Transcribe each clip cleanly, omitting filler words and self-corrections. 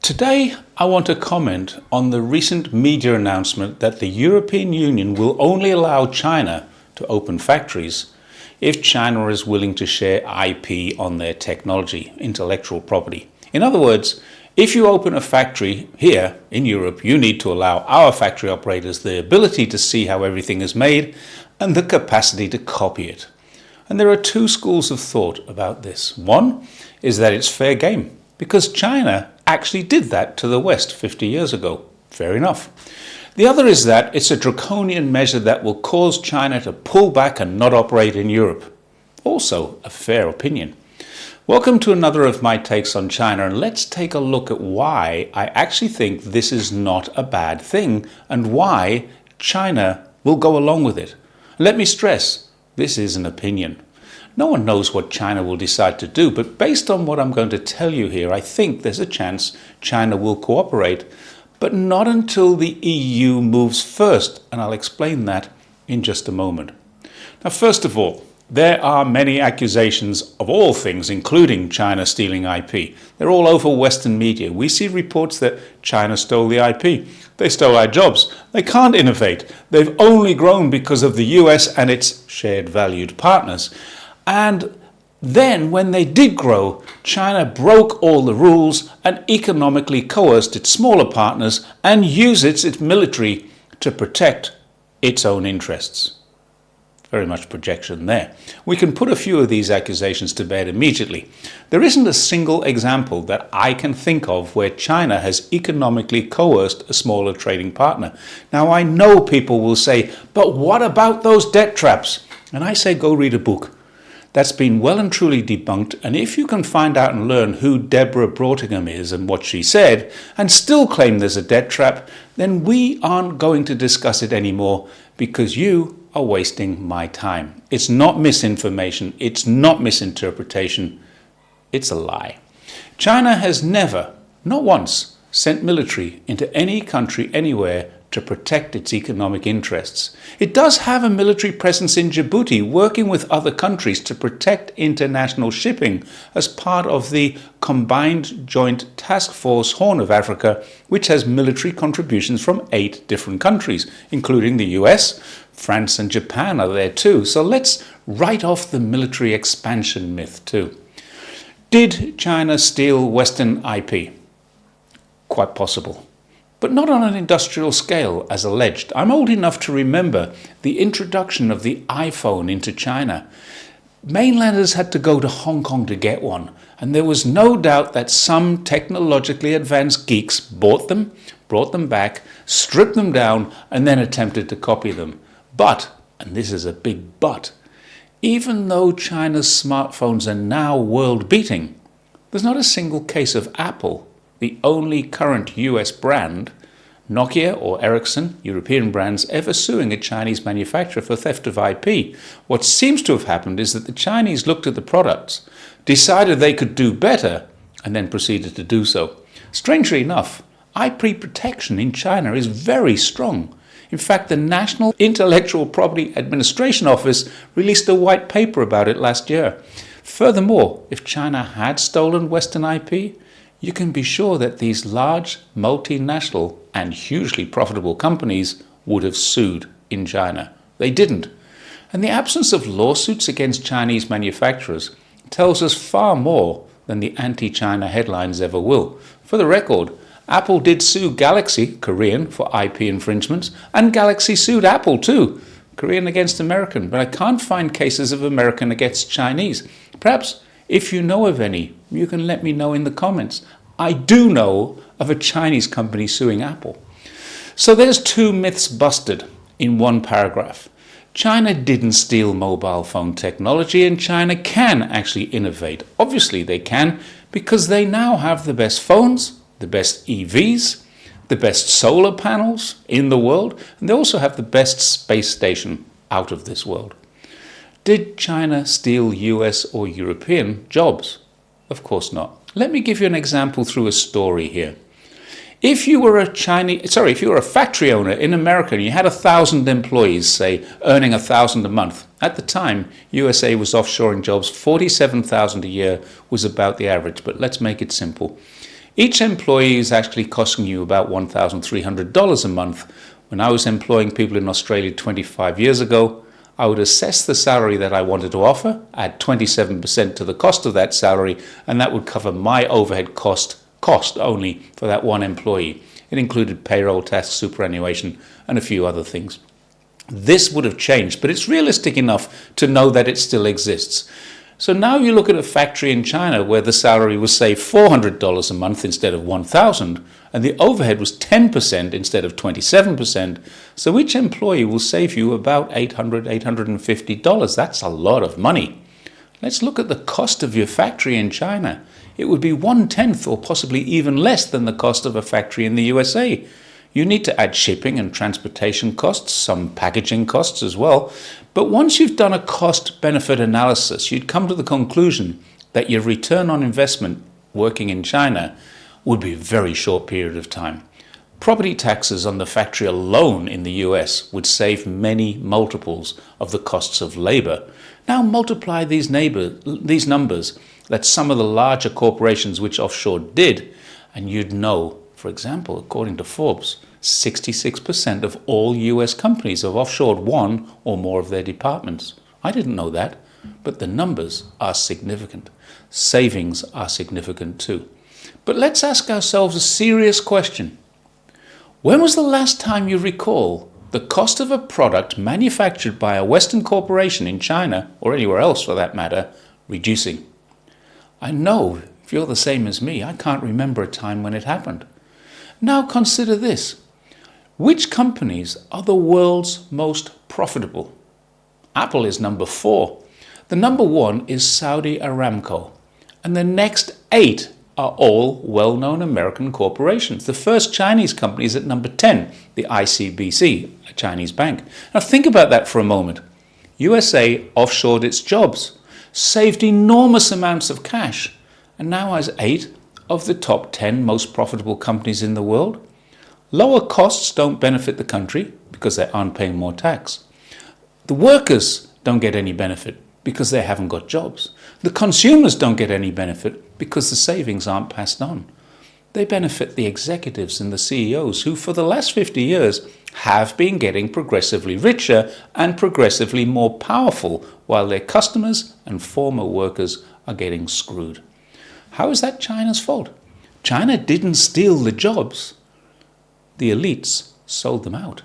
Today, I want to comment on the recent media announcement that the European Union will only allow China to open factories if China is willing to share IP on their technology, intellectual property. In other words, if you open a factory here in Europe, you need to allow our factory operators the ability to see how everything is made and the capacity to copy it. And there are two schools of thought about this. One is that it's fair game, because China actually did that to the West 50 years ago. Fair enough. The other is that it's a draconian measure that will cause China to pull back and not operate in Europe. Also a fair opinion. Welcome to another of my takes on China, and let's take a look at why I actually think this is not a bad thing and why China will go along with it. Let me stress, this is an opinion. No one knows what China will decide to do, but based on what I'm going to tell you here, I think there's a chance China will cooperate, but not until the EU moves first, and I'll explain that in just a moment. Now, first of all, there are many accusations of all things, including China stealing IP. They're all over Western media. We see reports that China stole the IP. They stole our jobs. They can't innovate. They've only grown because of the US and its shared valued partners. And then when they did grow, China broke all the rules and economically coerced its smaller partners and used its military to protect its own interests. Very much projection there. We can put a few of these accusations to bed immediately. There isn't a single example that I can think of where China has economically coerced a smaller trading partner. Now, I know people will say, but what about those debt traps? And I say, go read a book. That's been well and truly debunked, and if you can find out and learn who Deborah Broughtingham is and what she said, and still claim there's a debt trap, then we aren't going to discuss it anymore because you are wasting my time. It's not misinformation, it's not misinterpretation, it's a lie. China has never, not once, sent military into any country anywhere to protect its economic interests. It does have a military presence in Djibouti, working with other countries to protect international shipping as part of the Combined Joint Task Force Horn of Africa, which has military contributions from 8 different countries, including the US, France and Japan are there too. So let's write off the military expansion myth too. Did China steal Western IP? Quite possible. But not on an industrial scale, as alleged. I'm old enough to remember the introduction of the iPhone into China. Mainlanders had to go to Hong Kong to get one, and there was no doubt that some technologically advanced geeks bought them, brought them back, stripped them down, and then attempted to copy them. But, and this is a big but, even though China's smartphones are now world-beating, there's not a single case of Apple, the only current US brand, Nokia or Ericsson, European brands, ever suing a Chinese manufacturer for theft of IP. What seems to have happened is that the Chinese looked at the products, decided they could do better, and then proceeded to do so. Strangely enough, IP protection in China is very strong. In fact, the National Intellectual Property Administration Office released a white paper about it last year. Furthermore, if China had stolen Western IP, you can be sure that these large, multinational and hugely profitable companies would have sued in China. They didn't. And the absence of lawsuits against Chinese manufacturers tells us far more than the anti-China headlines ever will. For the record, Apple did sue Galaxy, Korean, for IP infringements, and Galaxy sued Apple too, Korean against American, but I can't find cases of American against Chinese. Perhaps if you know of any, you can let me know in the comments. I do know of a Chinese company suing Apple. So there's 2 myths busted in one paragraph. China didn't steal mobile phone technology, and China can actually innovate. Obviously they can, because they now have the best phones, the best EVs, the best solar panels in the world, and they also have the best space station out of this world. Did China steal US or European jobs? Of course not. Let me give you an example through a story here. If you were a factory owner in America and you had 1,000 employees, say, earning 1,000 a month, at the time, USA was offshoring jobs, 47,000 a year was about the average, but let's make it simple. Each employee is actually costing you about $1,300 a month. When I was employing people in Australia 25 years ago, I would assess the salary that I wanted to offer, add 27% to the cost of that salary, and that would cover my overhead cost only for that one employee. It included payroll, tax, superannuation, and a few other things. This would have changed, but it's realistic enough to know that it still exists. So now you look at a factory in China where the salary was, say, $400 a month instead of $1,000, and the overhead was 10% instead of 27%. So each employee will save you about $800, $850. That's a lot of money. Let's look at the cost of your factory in China. It would be 1/10 or possibly even less than the cost of a factory in the USA. You need to add shipping and transportation costs, some packaging costs as well. But once you've done a cost-benefit analysis, you'd come to the conclusion that your return on investment working in China would be a very short period of time. Property taxes on the factory alone in the US would save many multiples of the costs of labor. Now multiply these numbers that some of the larger corporations which offshore did, and you'd know, for example, according to Forbes, 66% of all US companies have offshored one or more of their departments. I didn't know that, but the numbers are significant. Savings are significant too. But let's ask ourselves a serious question. When was the last time you recall the cost of a product manufactured by a Western corporation in China, or anywhere else for that matter, reducing? I know, if you're the same as me, I can't remember a time when it happened. Now consider this. Which companies are the world's most profitable? Apple is number 4. The number 1 is Saudi Aramco. And the next 8 are all well-known American corporations. The first Chinese company is at number 10, the ICBC, a Chinese bank. Now think about that for a moment. USA offshored its jobs, saved enormous amounts of cash, and now has 8 of the top 10 most profitable companies in the world. Lower costs don't benefit the country because they aren't paying more tax. The workers don't get any benefit because they haven't got jobs. The consumers don't get any benefit because the savings aren't passed on. They benefit the executives and the CEOs who for the last 50 years have been getting progressively richer and progressively more powerful while their customers and former workers are getting screwed. How is that China's fault? China didn't steal the jobs. The elites sold them out.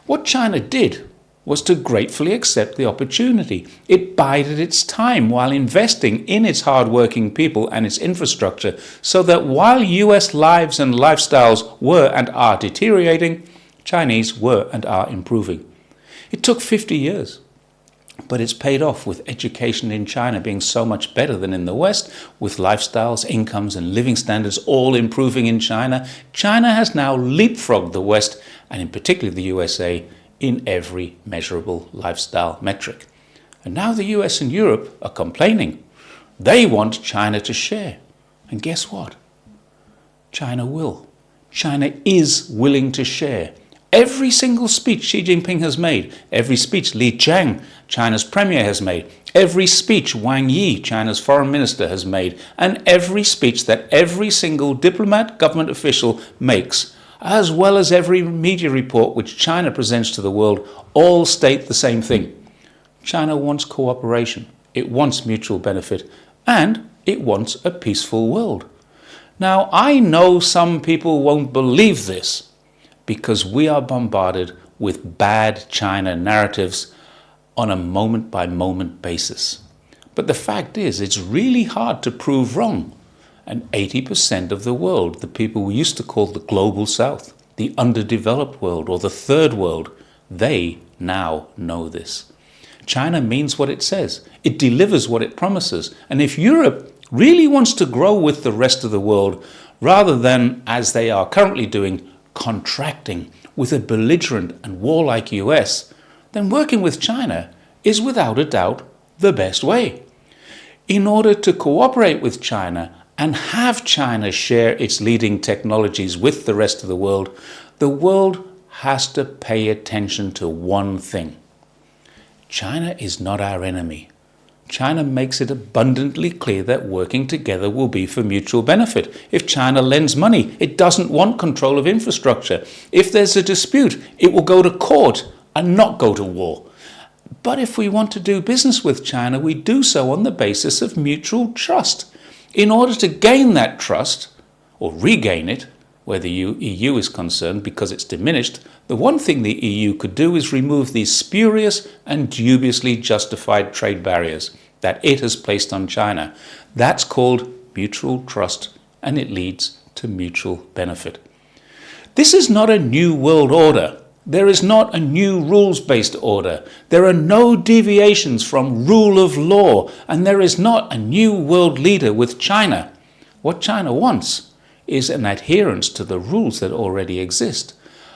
What China did was to gratefully accept the opportunity. It bided its time while investing in its hard-working people and its infrastructure so that while US lives and lifestyles were and are deteriorating, Chinese were and are improving. It took 50 years, but it's paid off with education in China being so much better than in the West, with lifestyles, incomes and living standards all improving in China. China has now leapfrogged the West, and in particular the USA, in every measurable lifestyle metric. And now the US and Europe are complaining. They want China to share. And guess what? China will. China is willing to share. Every single speech Xi Jinping has made, every speech Li Qiang, China's premier, has made, every speech Wang Yi, China's foreign minister, has made, and every speech that every single diplomat, government official makes, as well as every media report which China presents to the world, all state the same thing. China wants cooperation, it wants mutual benefit, and it wants a peaceful world. Now, I know some people won't believe this because we are bombarded with bad China narratives on a moment-by-moment basis. But the fact is, it's really hard to prove wrong. And 80% of the world, the people we used to call the global south, the underdeveloped world or the third world, they now know this. China means what it says. It delivers what it promises. And if Europe really wants to grow with the rest of the world, rather than, as they are currently doing, contracting with a belligerent and warlike US, then working with China is without a doubt the best way. In order to cooperate with China and have China share its leading technologies with the rest of the world has to pay attention to one thing. China is not our enemy. China makes it abundantly clear that working together will be for mutual benefit. If China lends money, it doesn't want control of infrastructure. If there's a dispute, it will go to court and not go to war. But if we want to do business with China, we do so on the basis of mutual trust. In order to gain that trust, or regain it, where the EU is concerned because it's diminished, the one thing the EU could do is remove these spurious and dubiously justified trade barriers that it has placed on China. That's called mutual trust, and it leads to mutual benefit. This is not a new world order. There is not a new rules-based order. There are no deviations from rule of law, and there is not a new world leader with China. What China wants is an adherence to the rules that already exist,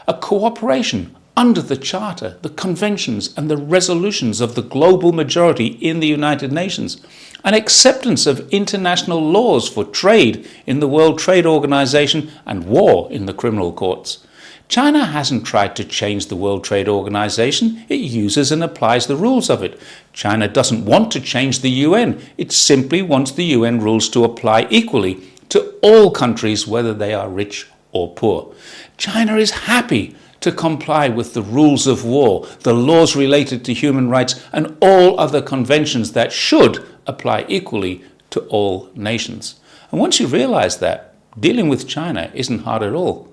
a cooperation under the Charter, the conventions and the resolutions of the global majority in the United Nations, an acceptance of international laws for trade in the World Trade Organization and war in the criminal courts. China hasn't tried to change the World Trade Organization, it uses and applies the rules of it. China doesn't want to change the UN, it simply wants the UN rules to apply equally to all countries, whether they are rich or poor. China is happy to comply with the rules of war, the laws related to human rights, and all other conventions that should apply equally to all nations. And once you realize that, dealing with China isn't hard at all.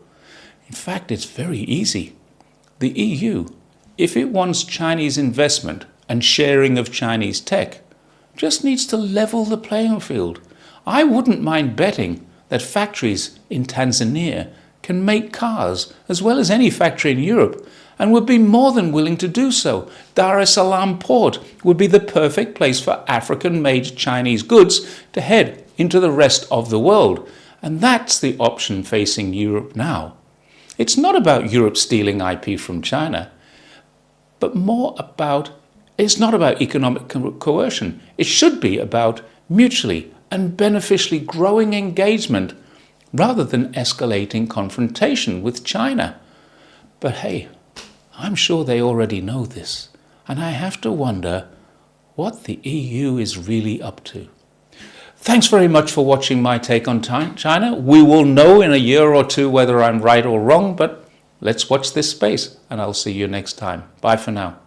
In fact, it's very easy. The EU, if it wants Chinese investment and sharing of Chinese tech, just needs to level the playing field. I wouldn't mind betting that factories in Tanzania can make cars as well as any factory in Europe, and would be more than willing to do so. Dar es Salaam port would be the perfect place for African-made Chinese goods to head into the rest of the world. And that's the option facing Europe now. It's not about Europe stealing IP from China, but it's not about economic coercion. It should be about mutually and beneficially growing engagement rather than escalating confrontation with China. But hey, I'm sure they already know this, and I have to wonder what the EU is really up to. Thanks very much for watching my take on China. We will know in a year or two whether I'm right or wrong, but let's watch this space, and I'll see you next time. Bye for now.